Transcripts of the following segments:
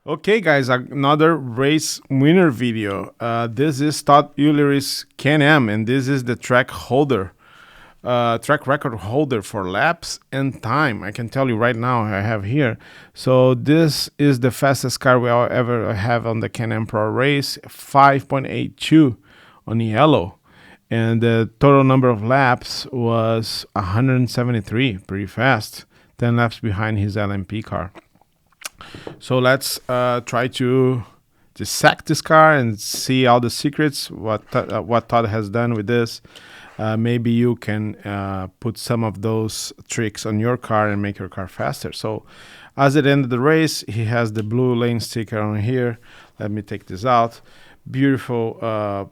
Okay, guys, another race winner video. This is Todd Ulery's Can-Am, and this is the track record holder for laps and time. I can tell you right now, I have here. So this is the fastest car we will ever have on the Can-Am Pro race, 5.82 on yellow. And the total number of laps was 173, pretty fast, 10 laps behind his LMP car. So let's try to dissect this car and see all the secrets, what Todd has done with this. Maybe you can put some of those tricks on your car and make your car faster. So as it ended the race, he has the blue lane sticker on here. Let me take this out. Beautiful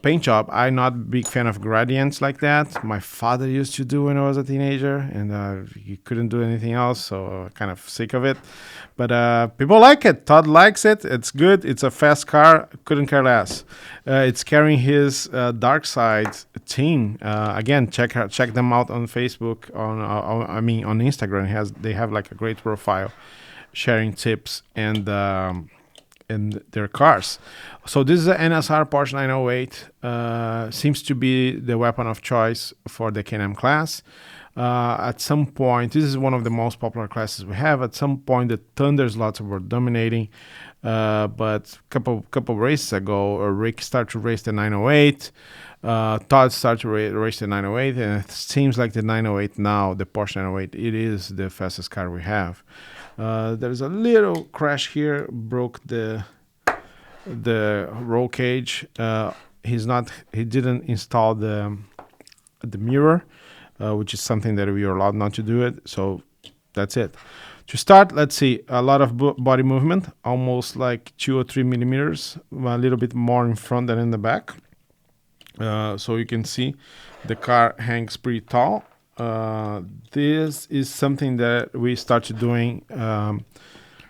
paint job. I'm not a big fan of gradients like that. My father used to do when I was a teenager, and he couldn't do anything else, so kind of sick of it. But people like it. Todd likes it. It's good. It's a fast car. Couldn't care less. It's carrying his Dark Side team. Again, check them out on Facebook. On Instagram. They have like a great profile, sharing tips and in their cars. So this is an NSR Porsche 908. Seems to be the weapon of choice for the Can-Am class. At some point, this is one of the most popular classes we have. At some point, the Thunder slots were dominating. But couple races ago, Rick started to race the 908. Todd started to race the 908, and it seems like the 908 now, the Porsche 908, it is the fastest car we have. There's a little crash here, broke the roll cage. He didn't install the mirror, which is something that we are allowed not to do it. So that's it. To start, let's see, a lot of body movement, almost like 2 or 3 millimeters, a little bit more in front than in the back. So you can see the car hangs pretty tall. This is something that we started doing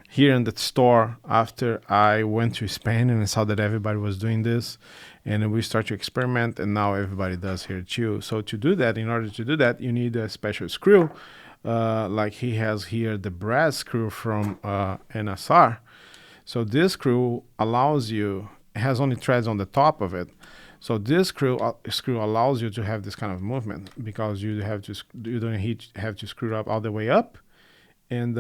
here in the store after I went to Spain and I saw that everybody was doing this, and we start to experiment, and now everybody does here too. So to do that, in order to do that, you need a special screw, like he has here, the brass screw from NSR. So this screw has only threads on the top of it. So this screw allows you to have this kind of movement, because you don't have to screw it up all the way up, and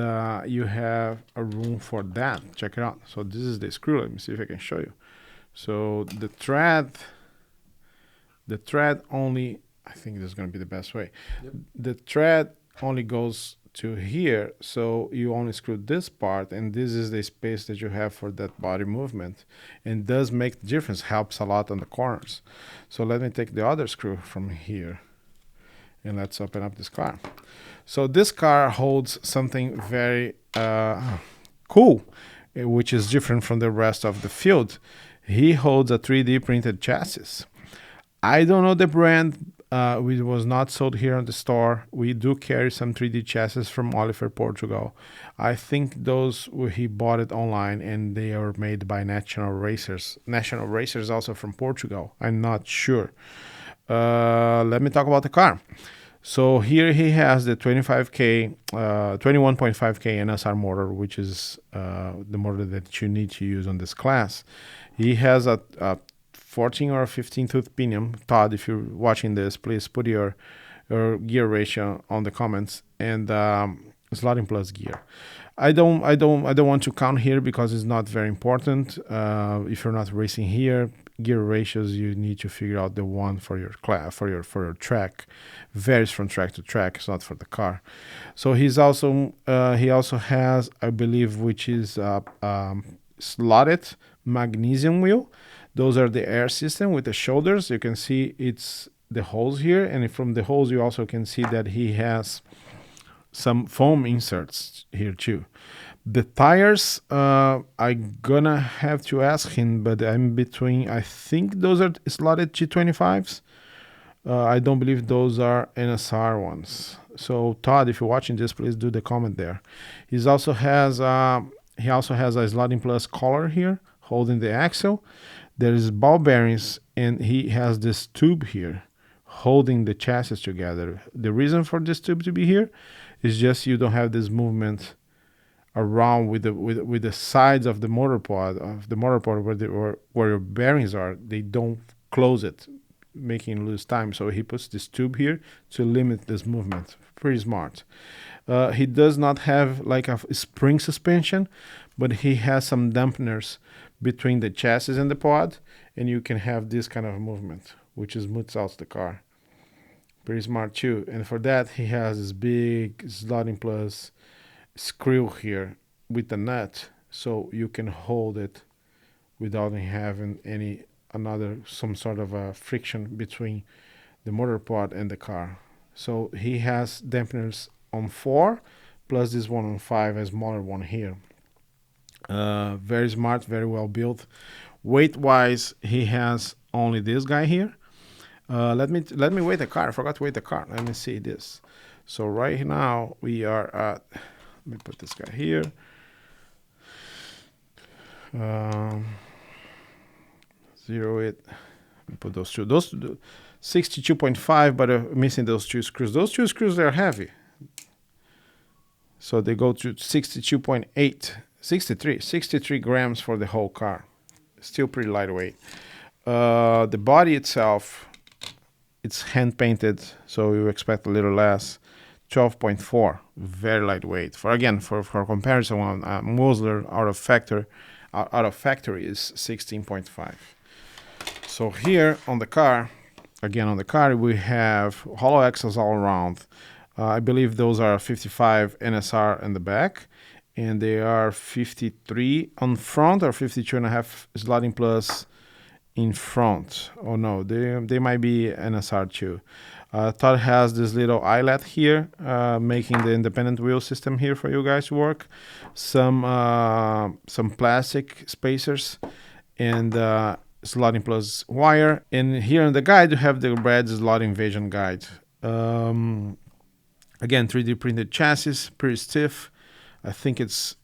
you have a room for that. Check it out. So this is the screw. Let me see if I can show you. So the thread only, I think this is going to be the best way. Yep. The thread only goes to here, so you only screw this part, and this is the space that you have for that body movement, and does make the difference, helps a lot on the corners. So let me take the other screw from here, and let's open up this car. So this car holds something very cool, which is different from the rest of the field. He holds a 3D printed chassis. I don't know the brand. It was not sold here in the store. We do carry some 3D chassis from Oliver, Portugal. I think those he bought it online, and they are made by National Racers. National Racers also from Portugal. I'm not sure. Let me talk about the car. So here he has the 21.5K NSR motor, which is the motor that you need to use on this class. He has a 14 or 15 tooth pinion. Todd, if you're watching this, please put your gear ratio on the comments, and slotting plus gear. I don't want to count here because it's not very important. If you're not racing here, gear ratios, you need to figure out the one for your class, for your track. Varies from track to track. It's not for the car. So he also has, I believe, which is slotted magnesium wheel. Those are the air system with the shoulders. You can see it's the holes here, and from the holes you also can see that he has some foam inserts here too. The tires, I'm gonna have to ask him, but I'm between, I think those are slotted G25s. I don't believe those are NSR ones. So Todd, if you're watching this, please do the comment there. He also has a slotting plus collar here holding the axle. There is ball bearings, and he has this tube here holding the chassis together. The reason for this tube to be here is just you don't have this movement around with the sides of the motor pod where your bearings are. They don't close it, making you lose time. So he puts this tube here to limit this movement. Pretty smart. He does not have like a spring suspension, but he has some dampeners between the chassis and the pod, and you can have this kind of movement, which smooths out the car. Pretty smart too. And for that, he has this big slotting plus screw here with the nut, so you can hold it without having some sort of a friction between the motor pod and the car. So he has dampeners on 4 plus this one on 5, a smaller one here. Very smart, very well built. Weight wise, he has only this guy here. Let me weigh the car. I forgot to weigh the car. Let me see this. So right now we are at, let me put this guy here. 08. Put those two. Those 62.5, but missing those 2 screws. Those 2 screws, they're heavy. So they go to 62.8, 63 grams for the whole car. Still pretty lightweight. The body itself, it's hand painted, so you expect a little less. 12.4, very lightweight. For comparison, one Musler out of factory is 16.5. So here on the car, we have hollow axles all around. I believe those are 55 NSR in the back, and they are 53 on front or 52.5 slotting plus in front. Oh no, they might be NSR too. Todd has this little eyelet here, making the independent wheel system here for you guys to work. Some plastic spacers and slotting plus wire. And here in the guide, you have the red slot invasion guide. Again, 3D printed chassis, pretty stiff. I think it's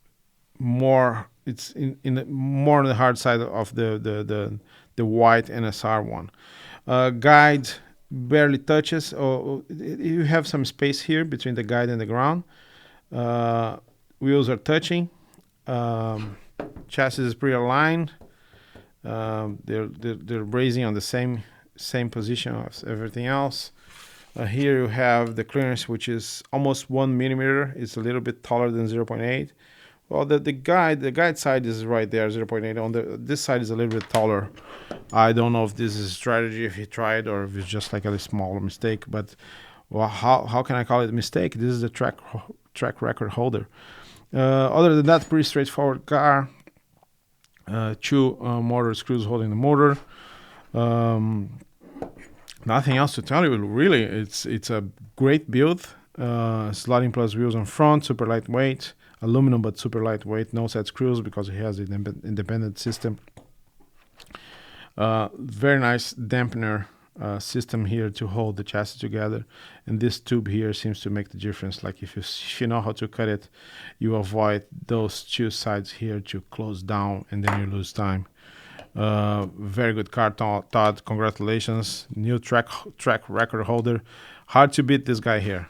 more. It's more on the hard side of the white NSR one. Guide barely touches. You have some space here between the guide and the ground. Wheels are touching. Chassis is pretty aligned. They're raising on the same position as everything else. Here you have the clearance, which is almost 1 millimeter. It's a little bit taller than 0.8. Well, the guide side is right there, 0.8. On this side is a little bit taller. I don't know if this is a strategy, if he tried, or if it's just like a small mistake. But well, how can I call it a mistake? This is the track record holder. Other than that, pretty straightforward car. 2 motor screws holding the motor. Nothing else to tell you, really. It's a great build. Slotting plus wheels on front, super lightweight. Aluminum, but super lightweight. No set screws because it has an independent system. Very nice dampener system here to hold the chassis together. And this tube here seems to make the difference. Like if you know how to cut it, you avoid those 2 sides here to close down, and then you lose time. Very good car, Todd. Congratulations. New track record holder. Hard to beat this guy here.